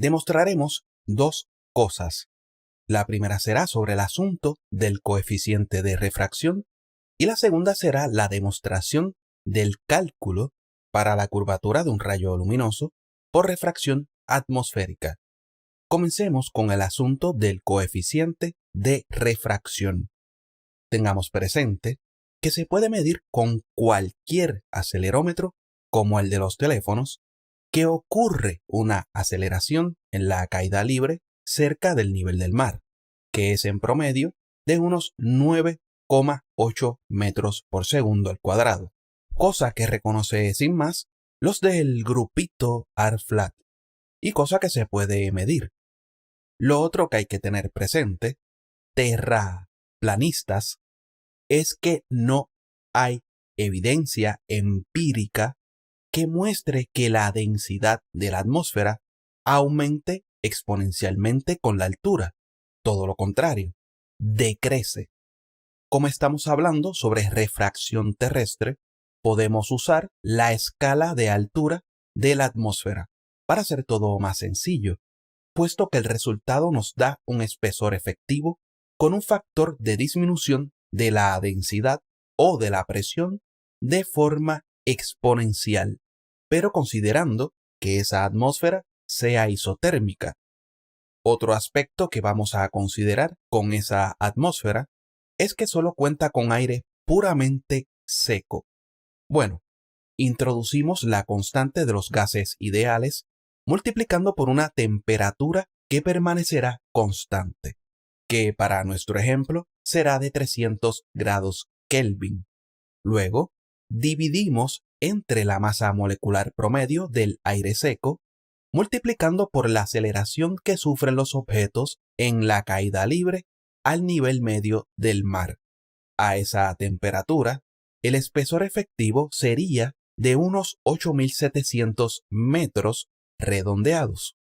demostraremos dos cosas. La primera será sobre el asunto del coeficiente de refracción y la segunda será la demostración del cálculo para la curvatura de un rayo luminoso por refracción atmosférica. Comencemos con el asunto del coeficiente de refracción. Tengamos presente que se puede medir con cualquier acelerómetro, como el de los teléfonos, que ocurre una aceleración en la caída libre cerca del nivel del mar, que es en promedio de unos 9,8 metros por segundo al cuadrado, cosa que reconoce sin más los del grupito ARFLAT, y cosa que se puede medir. Lo otro que hay que tener presente, terraplanistas, es que no hay evidencia empírica que muestre que la densidad de la atmósfera aumente exponencialmente con la altura. Todo lo contrario, decrece. Como estamos hablando sobre refracción terrestre, podemos usar la escala de altura de la atmósfera para hacer todo más sencillo, puesto que el resultado nos da un espesor efectivo con un factor de disminución de la densidad o de la presión de forma exponencial, pero considerando que esa atmósfera sea isotérmica. Otro aspecto que vamos a considerar con esa atmósfera es que solo cuenta con aire puramente seco. Bueno, introducimos la constante de los gases ideales multiplicando por una temperatura que permanecerá constante, que para nuestro ejemplo será de 300 grados Kelvin. Luego, dividimos entre la masa molecular promedio del aire seco, multiplicando por la aceleración que sufren los objetos en la caída libre al nivel medio del mar. A esa temperatura, el espesor efectivo sería de unos 8.700 metros redondeados.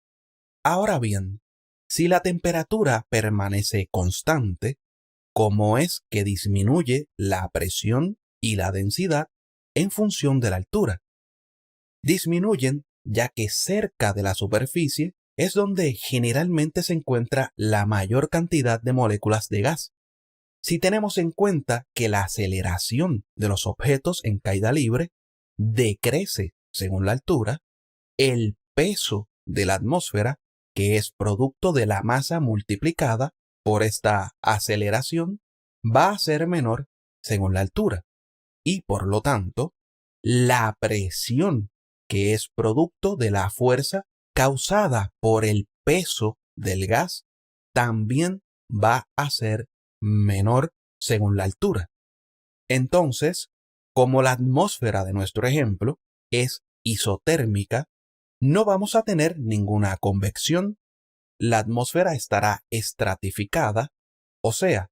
Ahora bien, si la temperatura permanece constante, ¿cómo es que disminuye la presión y la densidad en función de la altura? Disminuyen ya que cerca de la superficie es donde generalmente se encuentra la mayor cantidad de moléculas de gas. Si tenemos en cuenta que la aceleración de los objetos en caída libre decrece según la altura, el peso de la atmósfera, que es producto de la masa multiplicada por esta aceleración, va a ser menor según la altura. Y por lo tanto, la presión, que es producto de la fuerza causada por el peso del gas, también va a ser menor según la altura. Entonces, como la atmósfera de nuestro ejemplo es isotérmica, no vamos a tener ninguna convección. La atmósfera estará estratificada, o sea,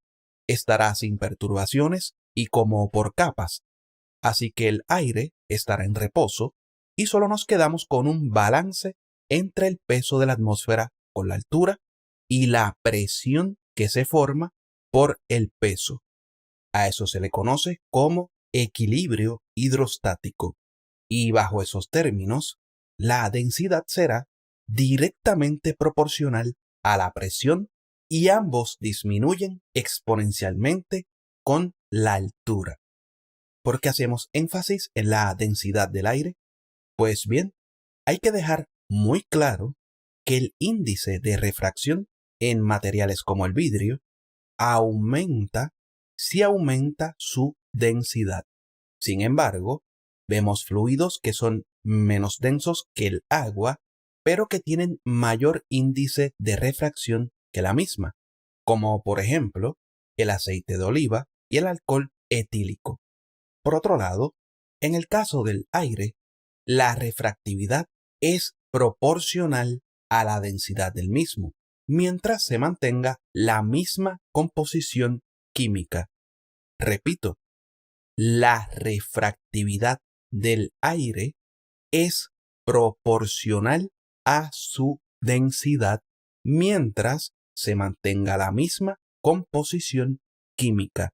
estará sin perturbaciones y como por capas. Así que el aire estará en reposo y solo nos quedamos con un balance entre el peso de la atmósfera con la altura y la presión que se forma por el peso. A eso se le conoce como equilibrio hidrostático. Y bajo esos términos, la densidad será directamente proporcional a la presión y ambos disminuyen exponencialmente con la altura. ¿Por qué hacemos énfasis en la densidad del aire? Pues bien, hay que dejar muy claro que el índice de refracción en materiales como el vidrio aumenta si aumenta su densidad. Sin embargo, vemos fluidos que son menos densos que el agua, pero que tienen mayor índice de refracción que la misma, como por ejemplo el aceite de oliva y el alcohol etílico. Por otro lado, en el caso del aire, la refractividad es proporcional a la densidad del mismo, mientras se mantenga la misma composición química. Repito, la refractividad del aire es proporcional a su densidad mientras se mantenga la misma composición química.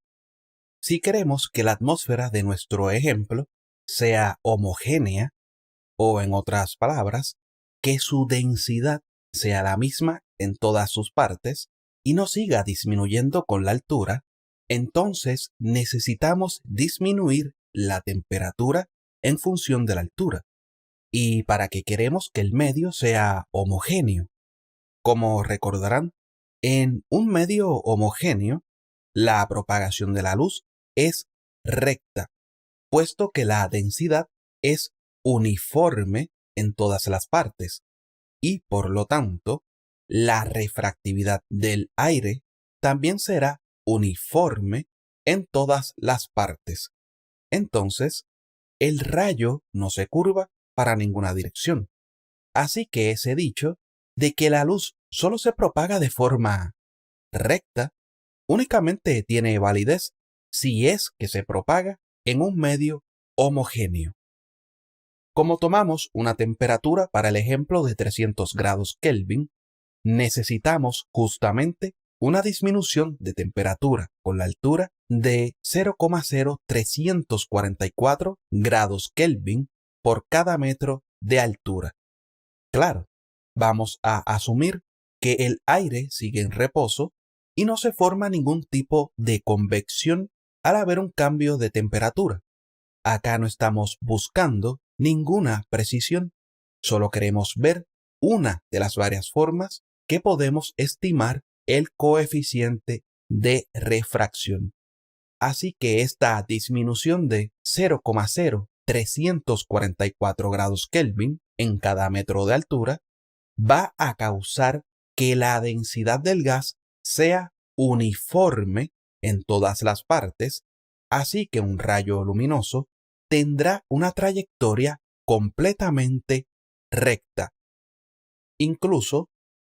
Si queremos que la atmósfera de nuestro ejemplo sea homogénea, o en otras palabras, que su densidad sea la misma en todas sus partes y no siga disminuyendo con la altura, entonces necesitamos disminuir la temperatura en función de la altura. ¿Y para qué queremos que el medio sea homogéneo? Como recordarán, en un medio homogéneo, la propagación de la luz es recta, puesto que la densidad es uniforme en todas las partes y por lo tanto, la refractividad del aire también será uniforme en todas las partes. Entonces, el rayo no se curva para ninguna dirección. Así que ese dicho de que la luz solo se propaga de forma recta únicamente tiene validez si es que se propaga en un medio homogéneo. Como tomamos una temperatura para el ejemplo de 300 grados Kelvin, necesitamos justamente una disminución de temperatura con la altura de 0,0344 grados Kelvin por cada metro de altura. Claro, vamos a asumir que el aire sigue en reposo y no se forma ningún tipo de convección al haber un cambio de temperatura. Acá no estamos buscando ninguna precisión, solo queremos ver una de las varias formas que podemos estimar el coeficiente de refracción. Así que esta disminución de 0,0344 grados Kelvin en cada metro de altura va a causar que la densidad del gas sea uniforme en todas las partes, así que un rayo luminoso tendrá una trayectoria completamente recta. Incluso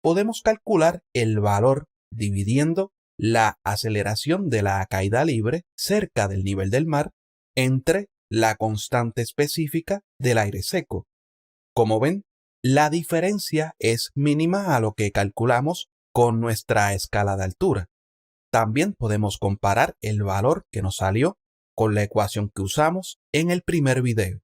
podemos calcular el valor dividiendo la aceleración de la caída libre cerca del nivel del mar entre la constante específica del aire seco. Como ven, la diferencia es mínima a lo que calculamos con nuestra escala de altura. También podemos comparar el valor que nos salió con la ecuación que usamos en el primer video.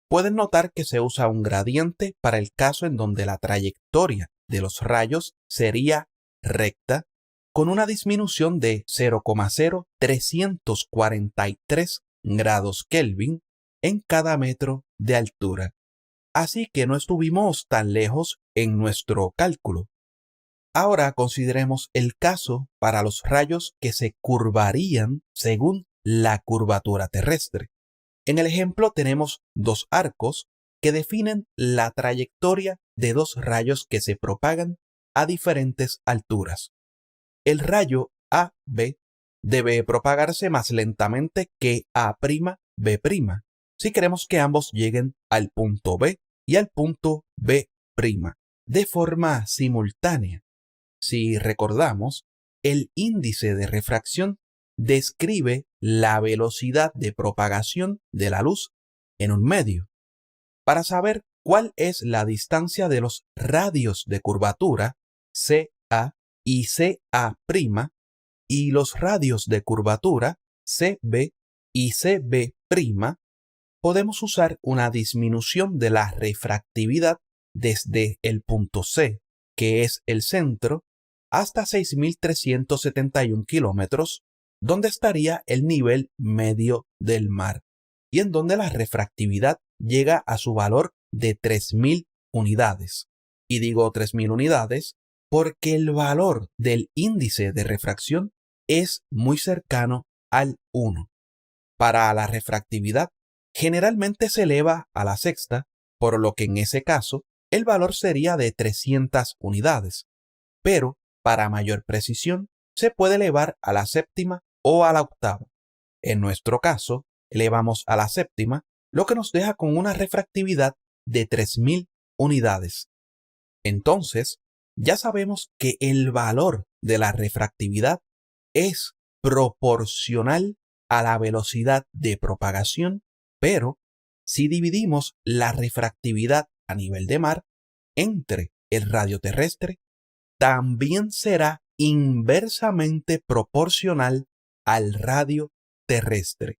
Pueden notar que se usa un gradiente para el caso en donde la trayectoria de los rayos sería recta, con una disminución de 0,0343 grados Kelvin en cada metro de altura. Así que no estuvimos tan lejos en nuestro cálculo. Ahora consideremos el caso para los rayos que se curvarían según la curvatura terrestre. En el ejemplo tenemos dos arcos que definen la trayectoria de dos rayos que se propagan a diferentes alturas. El rayo AB debe propagarse más lentamente que A'B', si queremos que ambos lleguen al punto B y al punto B' de forma simultánea. Si recordamos, el índice de refracción describe la velocidad de propagación de la luz en un medio. Para saber cuál es la distancia de los radios de curvatura CA y CA' y los radios de curvatura CB y CB', podemos usar una disminución de la refractividad desde el punto C, que es el centro, hasta 6.371 kilómetros, donde estaría el nivel medio del mar, y en donde la refractividad llega a su valor de 3.000 unidades. Y digo 3.000 unidades porque el valor del índice de refracción es muy cercano al 1. Para la refractividad, generalmente se eleva a la sexta, por lo que en ese caso el valor sería de 300 unidades, pero para mayor precisión se puede elevar a la séptima o a la octava. En nuestro caso, elevamos a la séptima, lo que nos deja con una refractividad de 3.000 unidades. Entonces, ya sabemos que el valor de la refractividad es proporcional a la velocidad de propagación, pero si dividimos la refractividad a nivel de mar entre el radio terrestre, también será inversamente proporcional al radio terrestre,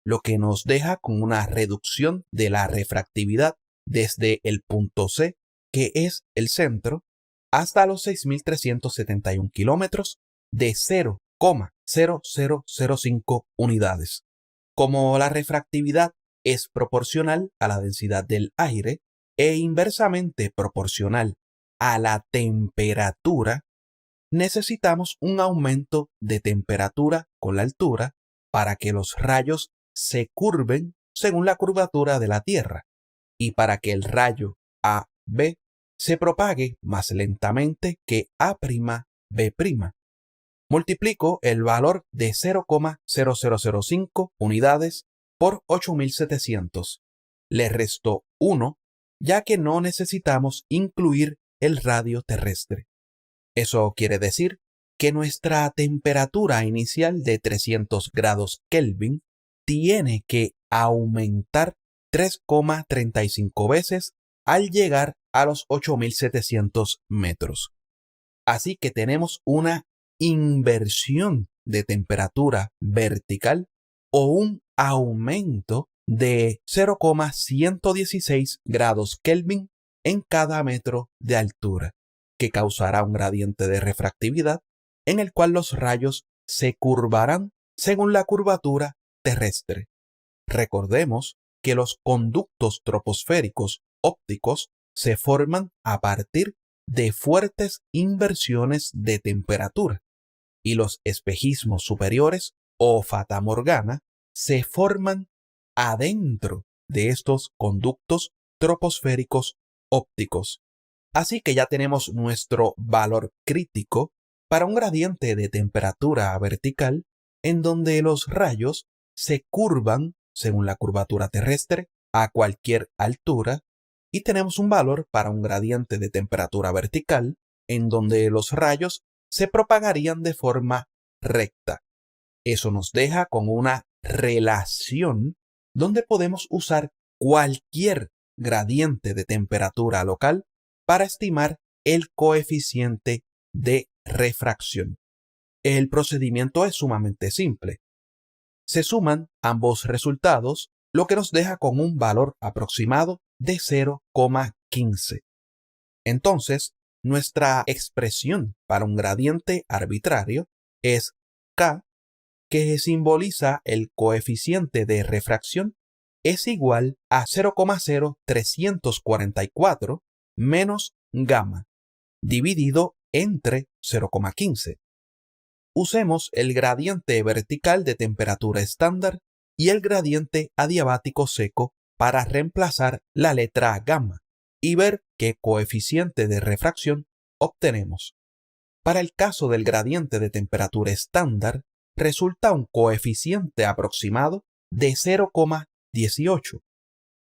lo que nos deja con una reducción de la refractividad desde el punto C, que es el centro, hasta los 6.371 kilómetros de 0,0005 unidades. Como la refractividad es proporcional a la densidad del aire e inversamente proporcional a la temperatura, necesitamos un aumento de temperatura con la altura para que los rayos se curven según la curvatura de la Tierra y para que el rayo AB se propague más lentamente que A'B'. Multiplico el valor de 0,0005 unidades por 8700. Le resto 1, ya que no necesitamos incluir el radio terrestre. Eso quiere decir que nuestra temperatura inicial de 300 grados Kelvin tiene que aumentar 3,35 veces al llegar a los 8700 metros. Así que tenemos una inversión de temperatura vertical o un aumento de 0,116 grados Kelvin en cada metro de altura, que causará un gradiente de refractividad en el cual los rayos se curvarán según la curvatura terrestre. Recordemos que los conductos troposféricos ópticos se forman a partir de fuertes inversiones de temperatura y los espejismos superiores o fatamorgana se forman adentro de estos conductos troposféricos ópticos. Así que ya tenemos nuestro valor crítico para un gradiente de temperatura vertical en donde los rayos se curvan según la curvatura terrestre a cualquier altura, y tenemos un valor para un gradiente de temperatura vertical en donde los rayos se propagarían de forma recta. Eso nos deja con una relación donde podemos usar cualquier gradiente de temperatura local para estimar el coeficiente de refracción. El procedimiento es sumamente simple. Se suman ambos resultados, lo que nos deja con un valor aproximado de 0,15. Entonces, nuestra expresión para un gradiente arbitrario es K, que simboliza el coeficiente de refracción, es igual a 0,0344 menos gamma, dividido entre 0,15. Usemos el gradiente vertical de temperatura estándar y el gradiente adiabático seco para reemplazar la letra gamma y ver qué coeficiente de refracción obtenemos. Para el caso del gradiente de temperatura estándar, resulta un coeficiente aproximado de 0,18.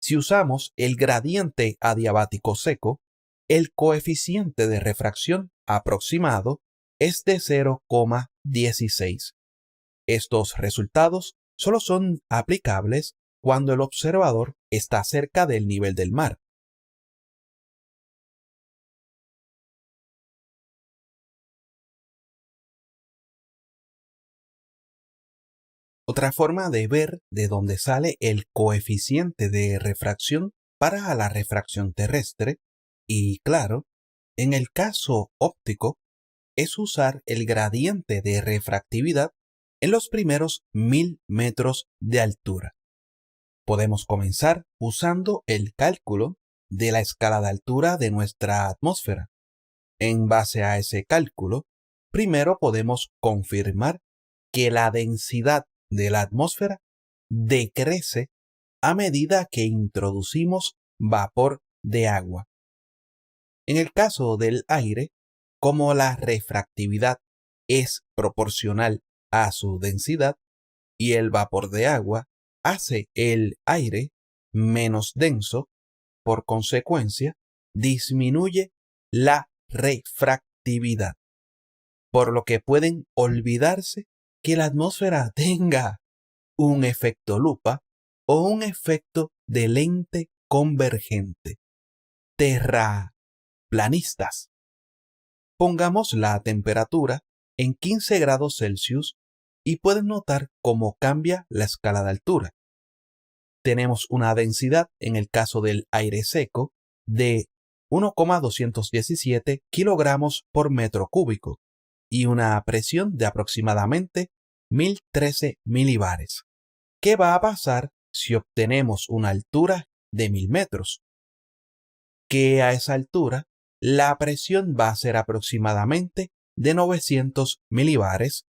Si usamos el gradiente adiabático seco, el coeficiente de refracción aproximado es de 0,16. Estos resultados solo son aplicables cuando el observador está cerca del nivel del mar. Otra forma de ver de dónde sale el coeficiente de refracción para la refracción terrestre, y claro, en el caso óptico, es usar el gradiente de refractividad en los primeros 1000 metros de altura. Podemos comenzar usando el cálculo de la escala de altura de nuestra atmósfera. En base a ese cálculo, primero podemos confirmar que la densidad de la atmósfera decrece a medida que introducimos vapor de agua. En el caso del aire, como la refractividad es proporcional a su densidad y el vapor de agua hace el aire menos denso, por consecuencia, disminuye la refractividad, por lo que pueden olvidarse que la atmósfera tenga un efecto lupa o un efecto de lente convergente. Terraplanistas. Pongamos la temperatura en 15 grados Celsius y pueden notar cómo cambia la escala de altura. Tenemos una densidad, en el caso del aire seco, de 1,217 kilogramos por metro cúbico y una presión de aproximadamente 1013 milibares. ¿Qué va a pasar si obtenemos una altura de 1000 metros? Que a esa altura la presión va a ser aproximadamente de 900 milibares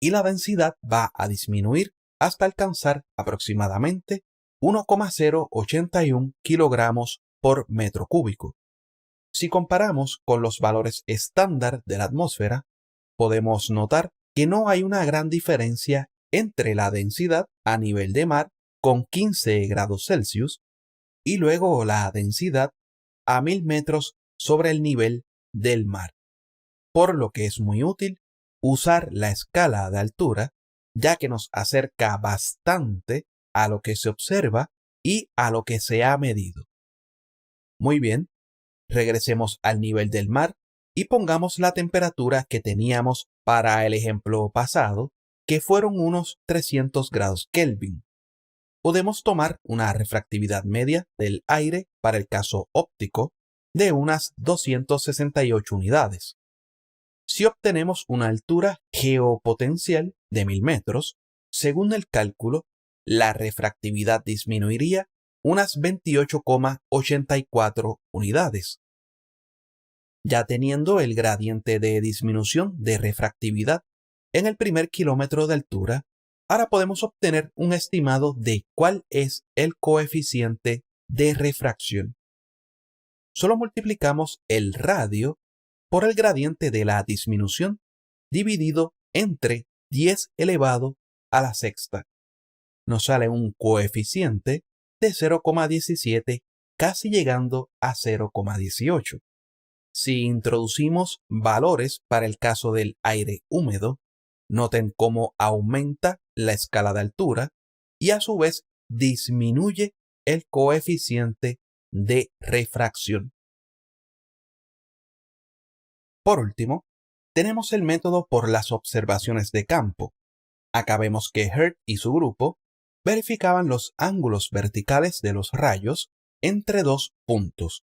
y la densidad va a disminuir hasta alcanzar aproximadamente 1,081 kilogramos por metro cúbico. Si comparamos con los valores estándar de la atmósfera, podemos notar que no hay una gran diferencia entre la densidad a nivel de mar con 15 grados Celsius y luego la densidad a 1000 metros sobre el nivel del mar, por lo que es muy útil usar la escala de altura, ya que nos acerca bastante a lo que se observa y a lo que se ha medido. Muy bien, regresemos al nivel del mar y pongamos la temperatura que teníamos para el ejemplo pasado, que fueron unos 300 grados Kelvin. Podemos tomar una refractividad media del aire para el caso óptico de unas 268 unidades. Si obtenemos una altura geopotencial de 1000 metros, según el cálculo, la refractividad disminuiría unas 28,84 unidades. Ya teniendo el gradiente de disminución de refractividad en el primer kilómetro de altura, ahora podemos obtener un estimado de cuál es el coeficiente de refracción. Solo multiplicamos el radio por el gradiente de la disminución dividido entre 10 elevado a la sexta. Nos sale un coeficiente de 0,17, casi llegando a 0,18. Si introducimos valores para el caso del aire húmedo, noten cómo aumenta la escala de altura y a su vez disminuye el coeficiente de refracción. Por último, tenemos el método por las observaciones de campo. Acá vemos que Hertz y su grupo verificaban los ángulos verticales de los rayos entre dos puntos.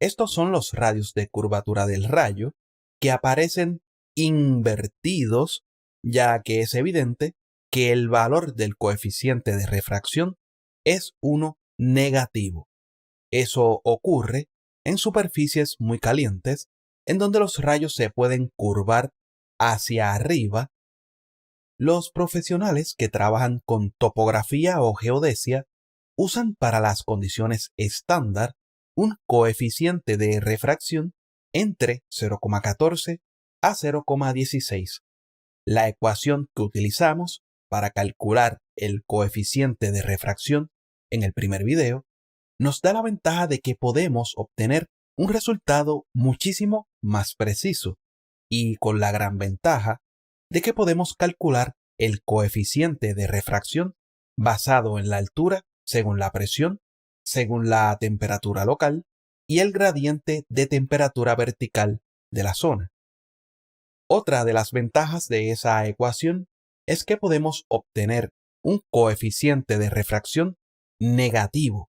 Estos son los radios de curvatura del rayo que aparecen invertidos, ya que es evidente que el valor del coeficiente de refracción es 1 negativo. Eso ocurre en superficies muy calientes, en donde los rayos se pueden curvar hacia arriba. Los profesionales que trabajan con topografía o geodesia usan para las condiciones estándar un coeficiente de refracción entre 0,14 a 0,16. La ecuación que utilizamos para calcular el coeficiente de refracción en el primer video nos da la ventaja de que podemos obtener un resultado muchísimo más preciso y con la gran ventaja de que podemos calcular el coeficiente de refracción basado en la altura según la presión, según la temperatura local y el gradiente de temperatura vertical de la zona. Otra de las ventajas de esa ecuación es que podemos obtener un coeficiente de refracción negativo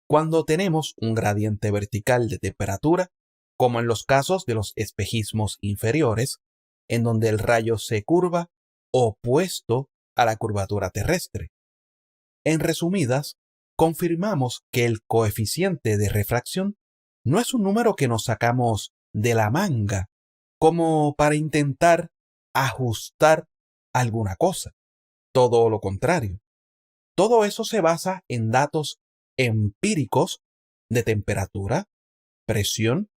cuando tenemos un gradiente vertical de temperatura, como en los casos de los espejismos inferiores, en donde el rayo se curva opuesto a la curvatura terrestre. En resumidas, confirmamos que el coeficiente de refracción no es un número que nos sacamos de la manga, como para intentar ajustar alguna cosa. Todo lo contrario. Todo eso se basa en datos empíricos de temperatura, presión,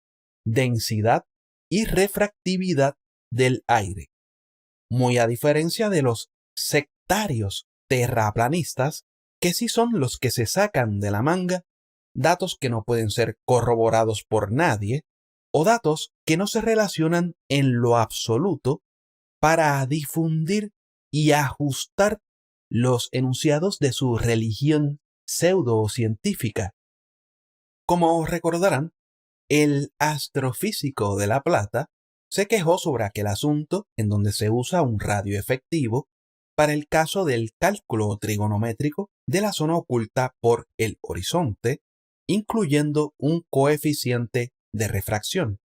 densidad y refractividad del aire. Muy a diferencia de los sectarios terraplanistas, que sí son los que se sacan de la manga datos que no pueden ser corroborados por nadie o datos que no se relacionan en lo absoluto para difundir y ajustar los enunciados de su religión pseudocientífica. Como recordarán, el astrofísico de La Plata se quejó sobre aquel asunto en donde se usa un radio efectivo para el caso del cálculo trigonométrico de la zona oculta por el horizonte, incluyendo un coeficiente de refracción.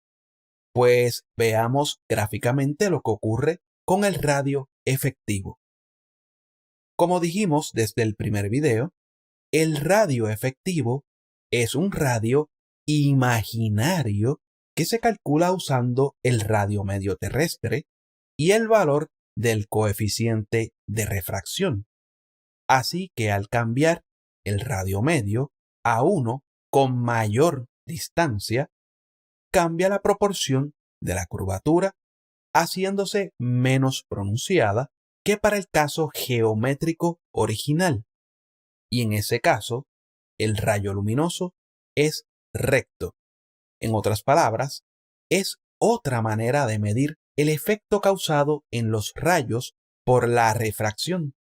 Pues veamos gráficamente lo que ocurre con el radio efectivo. Como dijimos desde el primer video, el radio efectivo es un radio imaginario que se calcula usando el radio medio terrestre y el valor del coeficiente de refracción. Así que al cambiar el radio medio a uno con mayor distancia, cambia la proporción de la curvatura, haciéndose menos pronunciada que para el caso geométrico original. Y en ese caso, el rayo luminoso es recto. En otras palabras, es otra manera de medir el efecto causado en los rayos por la refracción.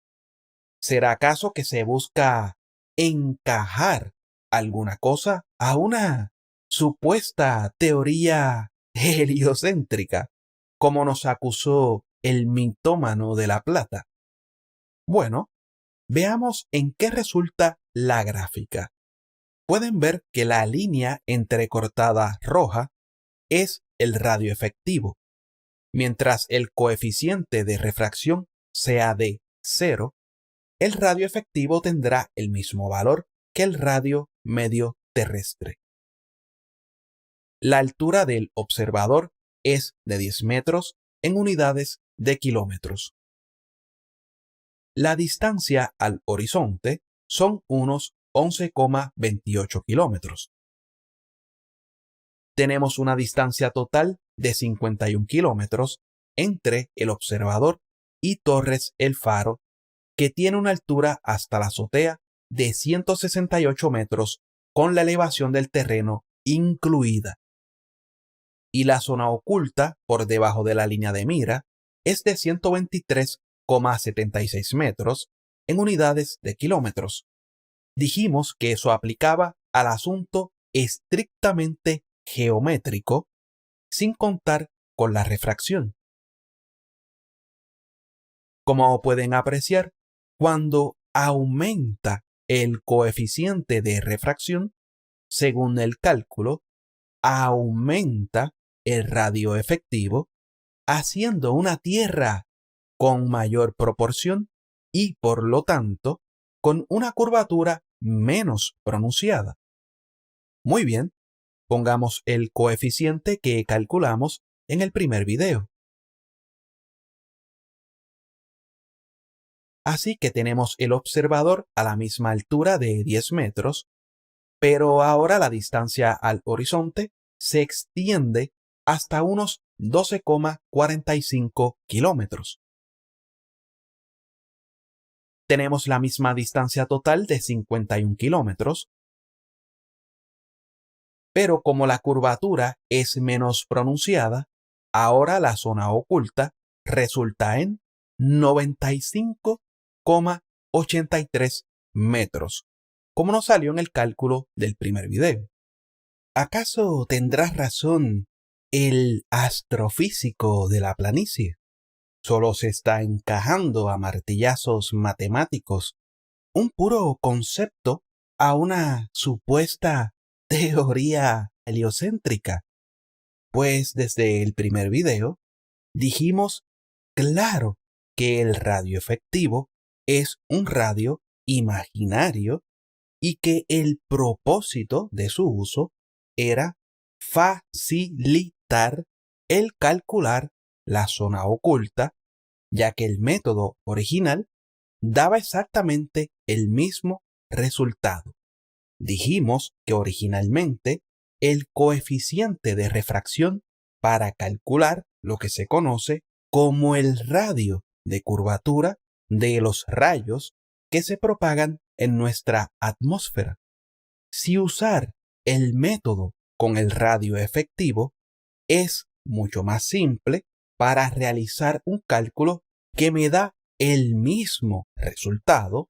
¿Será acaso que se busca encajar alguna cosa a una supuesta teoría heliocéntrica, como nos acusó el mitómano de La Plata? Bueno, veamos en qué resulta la gráfica. Pueden ver que la línea entrecortada roja es el radio efectivo, mientras el coeficiente de refracción sea de 0, el radio efectivo tendrá el mismo valor que el radio medio terrestre. La altura del observador es de 10 metros en unidades de kilómetros. La distancia al horizonte son unos 11,28 kilómetros. Tenemos una distancia total de 51 kilómetros entre el observador y Torres el Faro, que tiene una altura hasta la azotea de 168 metros con la elevación del terreno incluida. Y la zona oculta por debajo de la línea de mira es de 123,76 metros en unidades de kilómetros. Dijimos que eso aplicaba al asunto estrictamente geométrico, sin contar con la refracción. Como pueden apreciar, cuando aumenta el coeficiente de refracción, según el cálculo, aumenta el radio efectivo, haciendo una Tierra con mayor proporción y, por lo tanto, con una curvatura menos pronunciada. Muy bien, pongamos el coeficiente que calculamos en el primer video. Así que tenemos el observador a la misma altura de 10 metros, pero ahora la distancia al horizonte se extiende hasta unos 12,45 kilómetros. Tenemos la misma distancia total de 51 kilómetros, pero como la curvatura es menos pronunciada, ahora la zona oculta resulta en 95,83 metros, como nos salió en el cálculo del primer video. ¿Acaso tendrá razón el astrofísico de la planicie? Solo se está encajando a martillazos matemáticos un puro concepto a una supuesta teoría heliocéntrica. Pues desde el primer video dijimos claro que el radio efectivo es un radio imaginario y que el propósito de su uso era facilitar el calcular la zona oculta, ya que el método original daba exactamente el mismo resultado. Dijimos que originalmente el coeficiente de refracción para calcular lo que se conoce como el radio de curvatura de los rayos que se propagan en nuestra atmósfera. Si usar el método con el radio efectivo es mucho más simple para realizar un cálculo que me da el mismo resultado,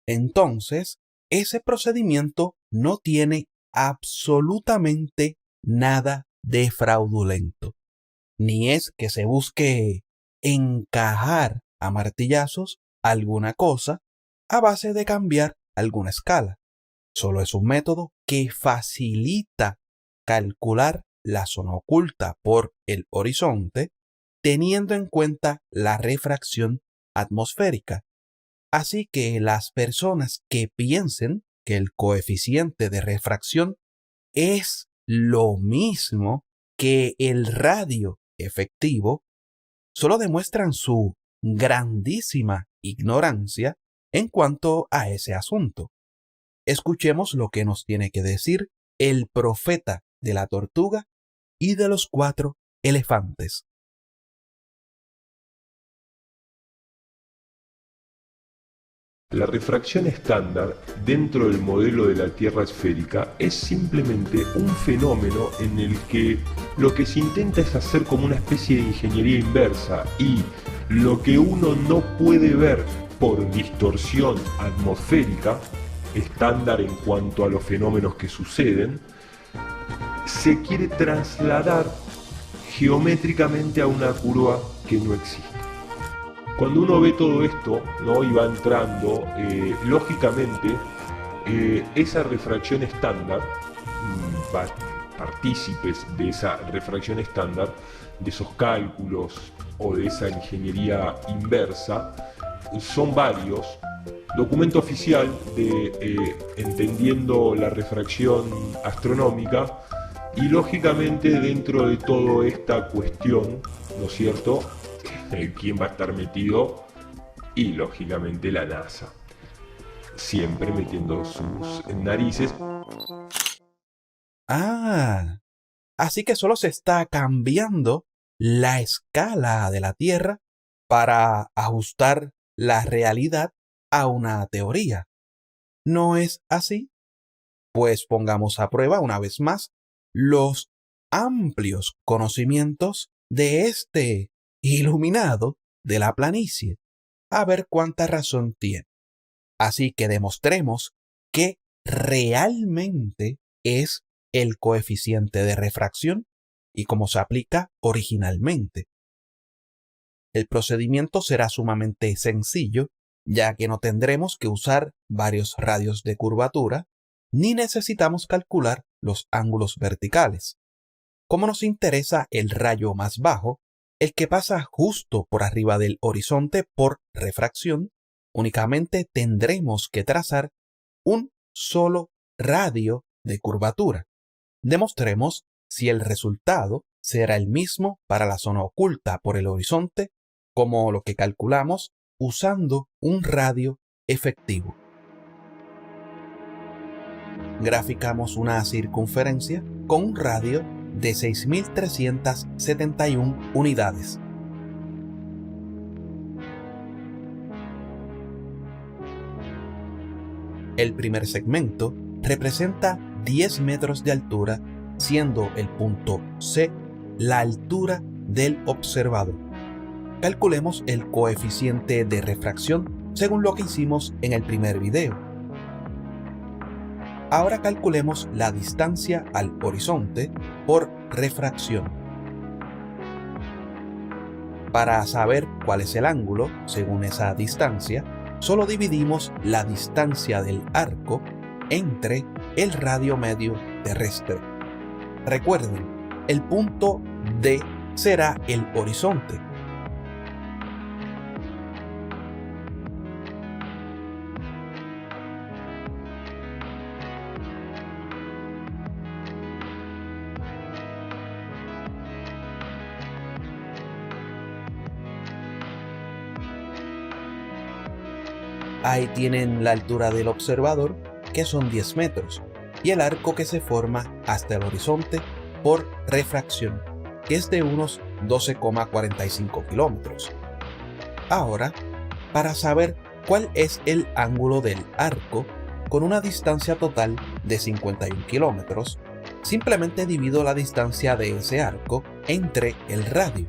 entonces ese procedimiento no tiene absolutamente nada de fraudulento. Ni es que se busque encajar a martillazos alguna cosa a base de cambiar alguna escala. Solo es un método que facilita calcular la zona oculta por el horizonte teniendo en cuenta la refracción atmosférica. Así que las personas que piensen que el coeficiente de refracción es lo mismo que el radio efectivo, solo demuestran su grandísima ignorancia en cuanto a ese asunto. Escuchemos lo que nos tiene que decir el profeta de la tortuga y de los 4 elefantes. La refracción estándar dentro del modelo de la Tierra esférica es simplemente un fenómeno en el que lo que se intenta es hacer como una especie de ingeniería inversa y lo que uno no puede ver por distorsión atmosférica, estándar en cuanto a los fenómenos que suceden, se quiere trasladar geométricamente a una curva que no existe. Cuando uno ve todo esto, ¿no? Y va entrando, lógicamente, esa refracción estándar, partícipes de esa refracción estándar, de esos cálculos o de esa ingeniería inversa, son varios. Documento oficial de Entendiendo la refracción astronómica, y lógicamente dentro de toda esta cuestión, ¿no es cierto?, quién va a estar metido, y lógicamente la NASA, siempre metiendo sus narices. Así que solo se está cambiando la escala de la Tierra para ajustar la realidad a una teoría. ¿No es así? Pues pongamos a prueba una vez más los amplios conocimientos de este iluminado de la planicie, a ver cuánta razón tiene. Así que demostremos que realmente es el coeficiente de refracción y cómo se aplica originalmente. El procedimiento será sumamente sencillo, ya que no tendremos que usar varios radios de curvatura, ni necesitamos calcular los ángulos verticales. Como nos interesa el rayo más bajo, el que pasa justo por arriba del horizonte por refracción, únicamente tendremos que trazar un solo radio de curvatura. Demostremos si el resultado será el mismo para la zona oculta por el horizonte como lo que calculamos usando un radio efectivo. Graficamos una circunferencia con un radio de 6.371 unidades. El primer segmento representa 10 metros de altura, siendo el punto C la altura del observador. Calculemos el coeficiente de refracción según lo que hicimos en el primer video. Ahora calculemos la distancia al horizonte por refracción. Para saber cuál es el ángulo según esa distancia, solo dividimos la distancia del arco entre el radio medio terrestre. Recuerden, el punto D será el horizonte. Ahí tienen la altura del observador, que son 10 metros, y el arco que se forma hasta el horizonte por refracción, que es de unos 12,45 kilómetros. Ahora, para saber cuál es el ángulo del arco con una distancia total de 51 kilómetros, simplemente divido la distancia de ese arco entre el radio.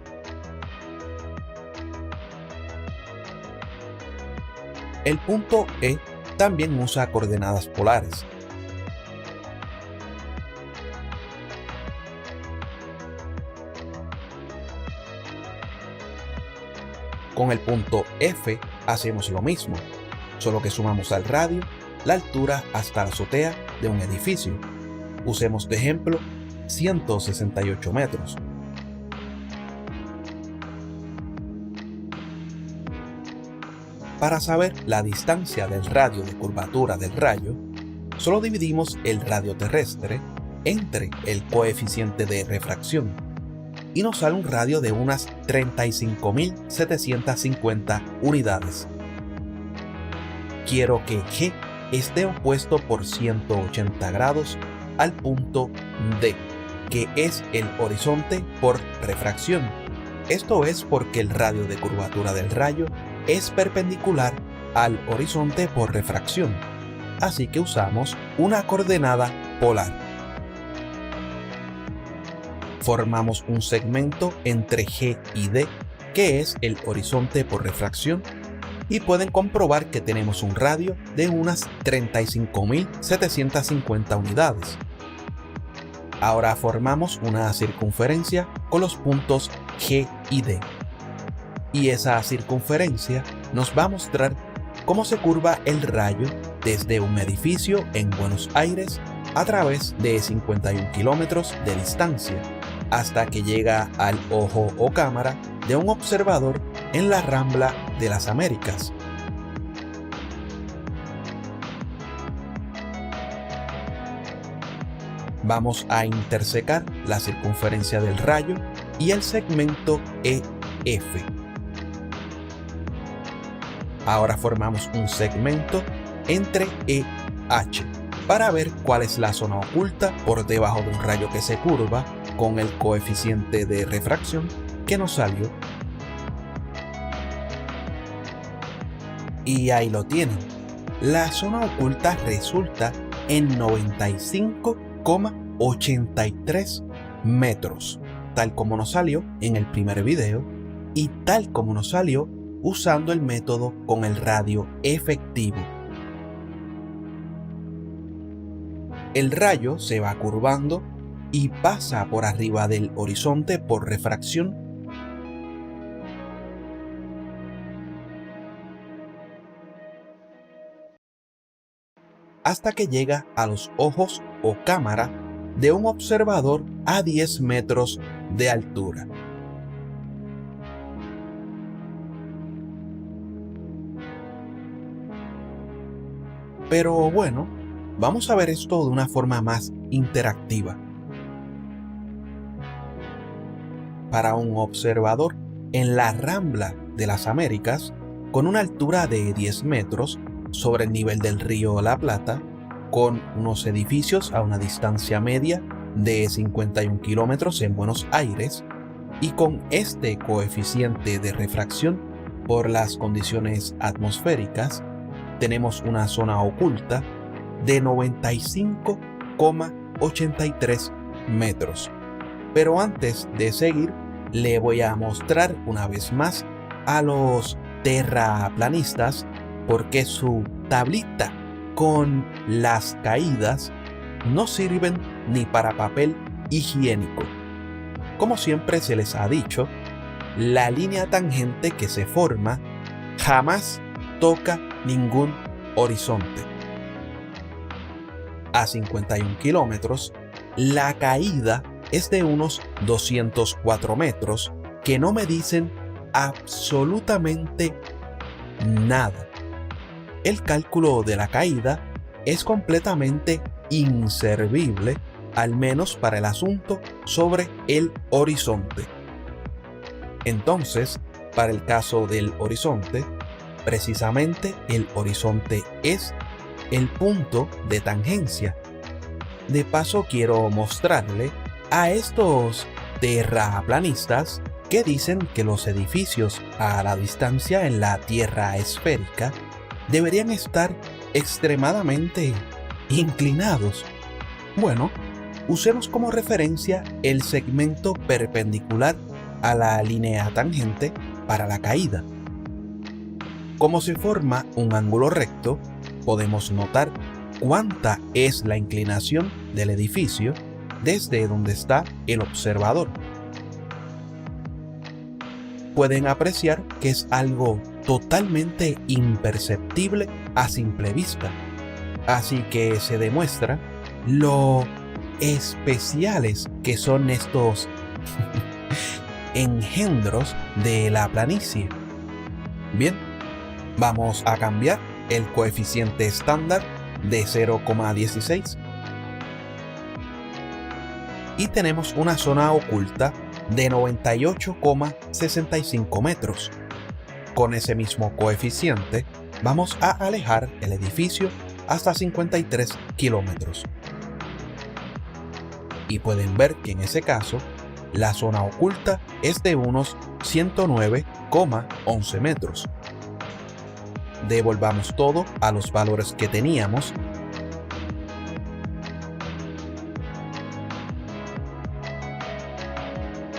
El punto E también usa coordenadas polares. Con el punto F hacemos lo mismo, solo que sumamos al radio la altura hasta la azotea de un edificio. Usemos de ejemplo 168 metros. Para saber la distancia del radio de curvatura del rayo, solo dividimos el radio terrestre entre el coeficiente de refracción y nos sale un radio de unas 35.750 unidades. Quiero que G esté opuesto por 180 grados al punto D, que es el horizonte por refracción. Esto es porque el radio de curvatura del rayo es perpendicular al horizonte por refracción, así que usamos una coordenada polar. Formamos un segmento entre G y D, que es el horizonte por refracción, y pueden comprobar que tenemos un radio de unas 35.750 unidades. Ahora formamos una circunferencia con los puntos G y D. Y esa circunferencia nos va a mostrar cómo se curva el rayo desde un edificio en Buenos Aires a través de 51 kilómetros de distancia, hasta que llega al ojo o cámara de un observador en la Rambla de las Américas. Vamos a intersecar la circunferencia del rayo y el segmento EF. Ahora formamos un segmento entre EH para ver cuál es la zona oculta por debajo de un rayo que se curva con el coeficiente de refracción que nos salió. Y ahí lo tienen. La zona oculta resulta en 95,83 metros, tal como nos salió en el primer video y tal como nos salió usando el método con el radio efectivo. El rayo se va curvando y pasa por arriba del horizonte por refracción. Hasta que llega a los ojos o cámara de un observador a 10 metros de altura. Pero bueno, vamos a ver esto de una forma más interactiva. Para un observador en la Rambla de las Américas, con una altura de 10 metros sobre el nivel del río La Plata, con unos edificios a una distancia media de 51 kilómetros en Buenos Aires, y con este coeficiente de refracción por las condiciones atmosféricas, tenemos una zona oculta de 95,83 metros. Pero antes de seguir, le voy a mostrar una vez más a los terraplanistas porque su tablita con las caídas no sirven ni para papel higiénico. Como siempre se les ha dicho, la línea tangente que se forma jamás toca ningún horizonte. A 51 kilómetros, la caída es de unos 204 metros que no me dicen absolutamente nada. El cálculo de la caída es completamente inservible, al menos para el asunto sobre el horizonte. Entonces, para el caso del horizonte, precisamente el horizonte es el punto de tangencia. De paso, quiero mostrarle a estos terraplanistas que dicen que los edificios a la distancia en la Tierra esférica deberían estar extremadamente inclinados. Bueno, usemos como referencia el segmento perpendicular a la línea tangente para la caída. Como se forma un ángulo recto, podemos notar cuánta es la inclinación del edificio desde donde está el observador. Pueden apreciar que es algo totalmente imperceptible a simple vista, Así que se demuestra lo especiales que son estos engendros de la planicie. Bien, vamos a cambiar el coeficiente estándar de 0,16 y tenemos una zona oculta de 98,65 metros. Con ese mismo coeficiente vamos a alejar el edificio hasta 53 kilómetros. Y pueden ver que en ese caso la zona oculta es de unos 109,11 metros. Devolvamos todo a los valores que teníamos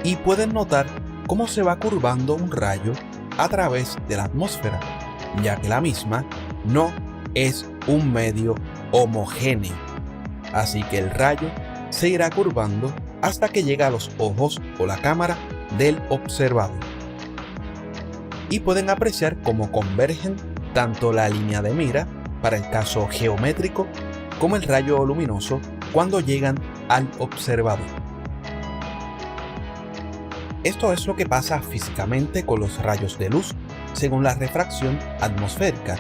y pueden notar cómo se va curvando un rayo a través de la atmósfera, ya que la misma no es un medio homogéneo. Así que el rayo se irá curvando hasta que llega a los ojos o la cámara del observador. Y pueden apreciar cómo convergen tanto la línea de mira para el caso geométrico como el rayo luminoso cuando llegan al observador. Esto es lo que pasa físicamente con los rayos de luz según la refracción atmosférica.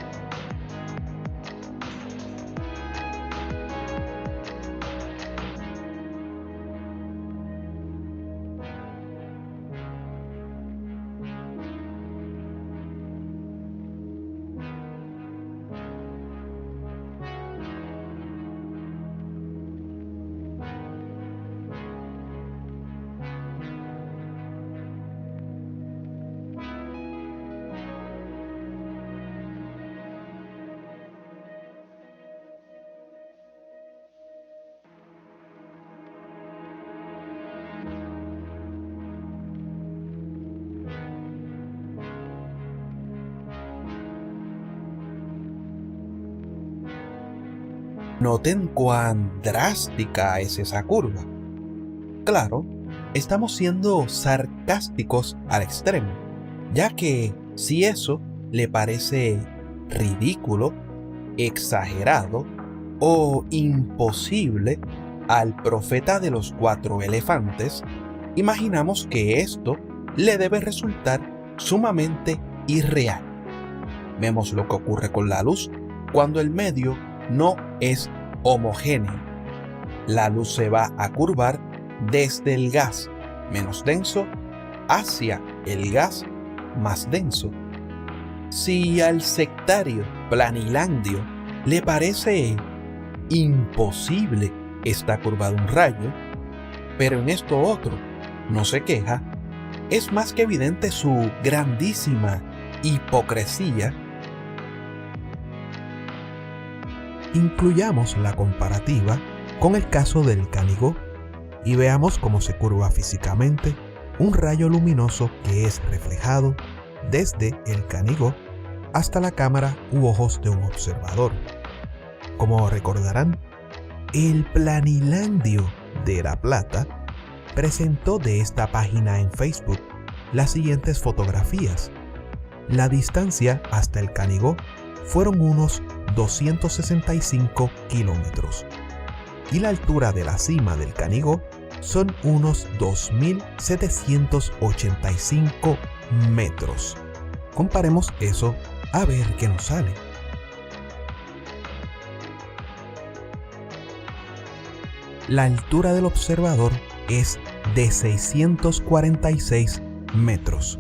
Noten cuán drástica es esa curva. Claro, estamos siendo sarcásticos al extremo, ya que si eso le parece ridículo, exagerado o imposible al profeta de los 4 elefantes, imaginamos que esto le debe resultar sumamente irreal. Vemos lo que ocurre con la luz cuando el medio no es homogéneo. La luz se va a curvar desde el gas menos denso hacia el gas más denso. Si al sectario Planilandio le parece imposible esta curva de un rayo, pero en esto otro no se queja, es más que evidente su grandísima hipocresía. Incluyamos la comparativa con el caso del Canigó y veamos cómo se curva físicamente un rayo luminoso que es reflejado desde el Canigó hasta la cámara u ojos de un observador. Como recordarán, el Planilandio de La Plata presentó de esta página en Facebook las siguientes fotografías. La distancia hasta el Canigó fueron unos 265 kilómetros y la altura de la cima del Canigó son unos 2.785 metros. Comparemos eso a ver qué nos sale. La altura del observador es de 646 metros.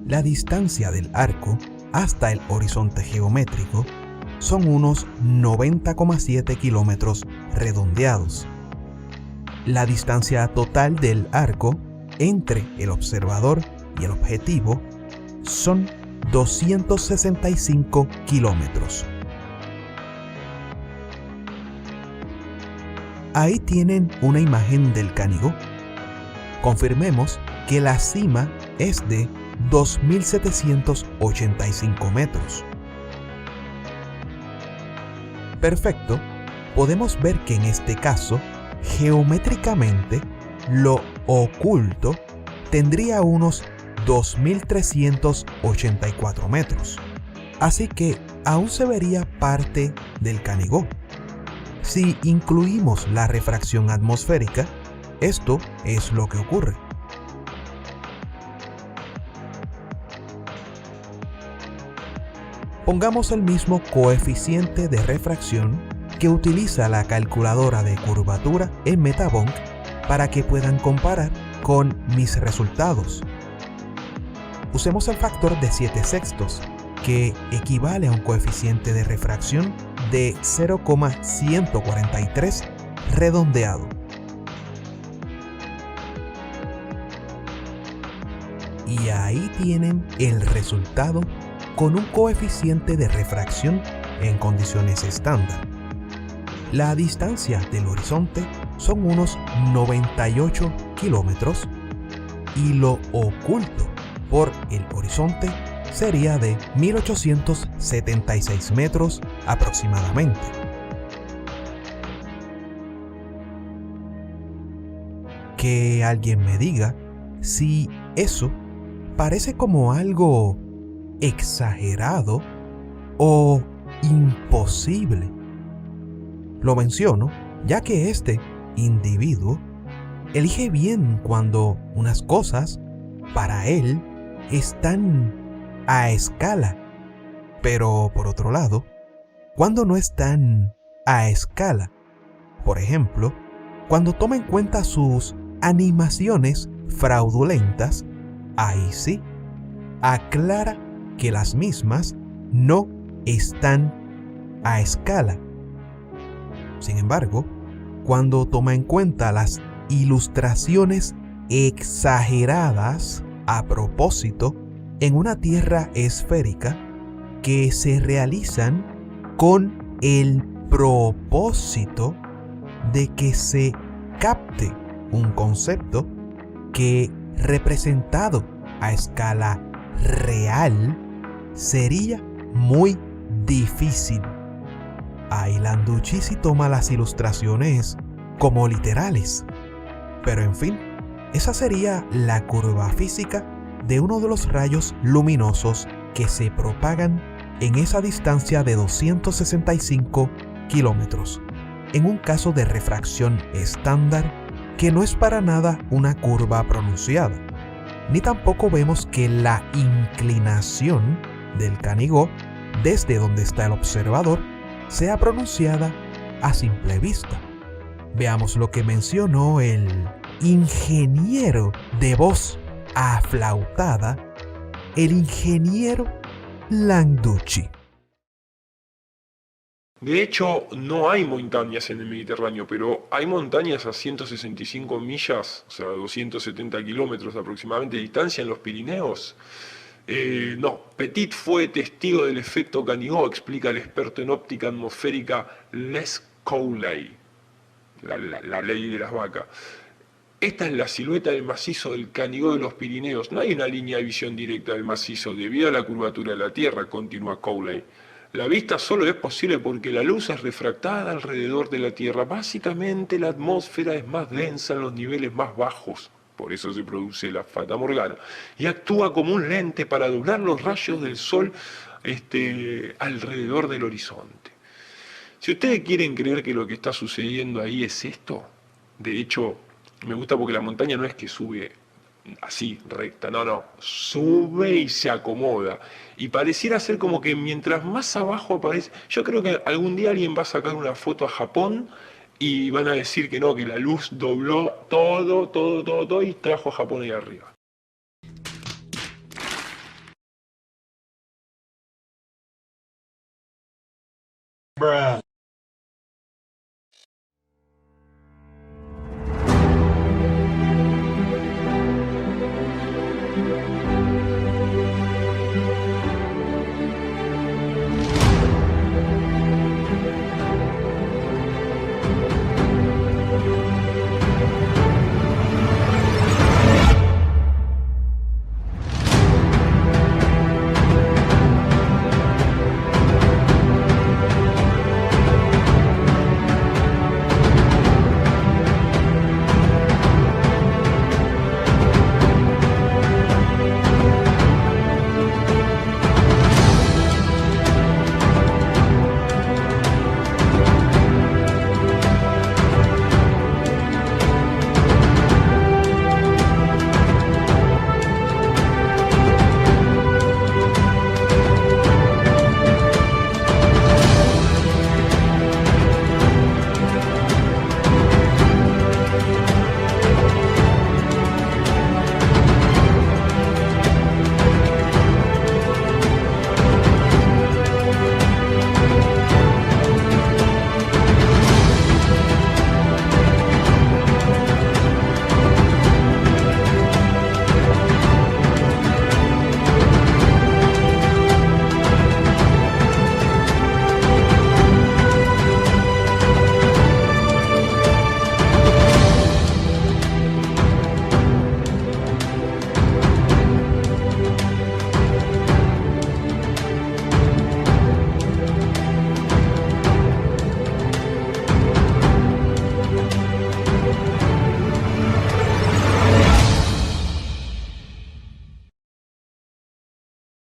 La distancia del arco hasta el horizonte geométrico son unos 90,7 kilómetros redondeados. La distancia total del arco entre el observador y el objetivo son 265 kilómetros. Ahí tienen una imagen del Canigó. Confirmemos que la cima es de 2.785 metros. Perfecto, podemos ver que en este caso, geométricamente, lo oculto tendría unos 2.384 metros. Así que aún se vería parte del Canigó. Si incluimos la refracción atmosférica, esto es lo que ocurre. Pongamos el mismo coeficiente de refracción que utiliza la calculadora de curvatura en Metabonk para que puedan comparar con mis resultados. Usemos el factor de 7/6, que equivale a un coeficiente de refracción de 0,143 redondeado. Y ahí tienen el resultado con un coeficiente de refracción en condiciones estándar. La distancia del horizonte son unos 98 kilómetros y lo oculto por el horizonte sería de 1876 metros aproximadamente. Que alguien me diga si eso parece como algo exagerado o imposible. Lo menciono ya que este individuo elige bien cuando unas cosas para él están a escala, pero por otro lado, cuando no están a escala. Por ejemplo, cuando toma en cuenta sus animaciones fraudulentas, ahí sí, aclara que las mismas no están a escala. Sin embargo, cuando toma en cuenta las ilustraciones exageradas a propósito en una tierra esférica que se realizan con el propósito de que se capte un concepto que, representado a escala real, sería muy difícil. Ahí Landucci sí toma las ilustraciones como literales. Pero en fin, esa sería la curva física de uno de los rayos luminosos que se propagan en esa distancia de 265 kilómetros, en un caso de refracción estándar que no es para nada una curva pronunciada, ni tampoco vemos que la inclinación del Canigó desde donde está el observador sea pronunciada a simple vista. Veamos lo que mencionó el ingeniero de voz aflautada, el ingeniero Landucci. De hecho, no hay montañas en el Mediterráneo, pero hay montañas a 165 millas, o sea, 270 kilómetros aproximadamente de distancia en los Pirineos. No, Petit fue testigo del efecto Canigó, explica el experto en óptica atmosférica Les Cowley, la ley de las vacas. Esta es la silueta del macizo del Canigó de los Pirineos. No hay una línea de visión directa del macizo debido a la curvatura de la Tierra, continúa Cowley. La vista solo es posible porque la luz es refractada alrededor de la Tierra. Básicamente la atmósfera es más densa en los niveles más bajos, por eso se produce la Fata Morgana, y actúa como un lente para doblar los rayos del Sol alrededor del horizonte. Si ustedes quieren creer que lo que está sucediendo ahí es esto, de hecho, me gusta porque la montaña no es que sube así, recta, no, sube y se acomoda. Y pareciera ser como que mientras más abajo aparece, yo creo que algún día alguien va a sacar una foto a Japón y van a decir que no, que la luz dobló todo y trajo a Japón ahí arriba. Bruh.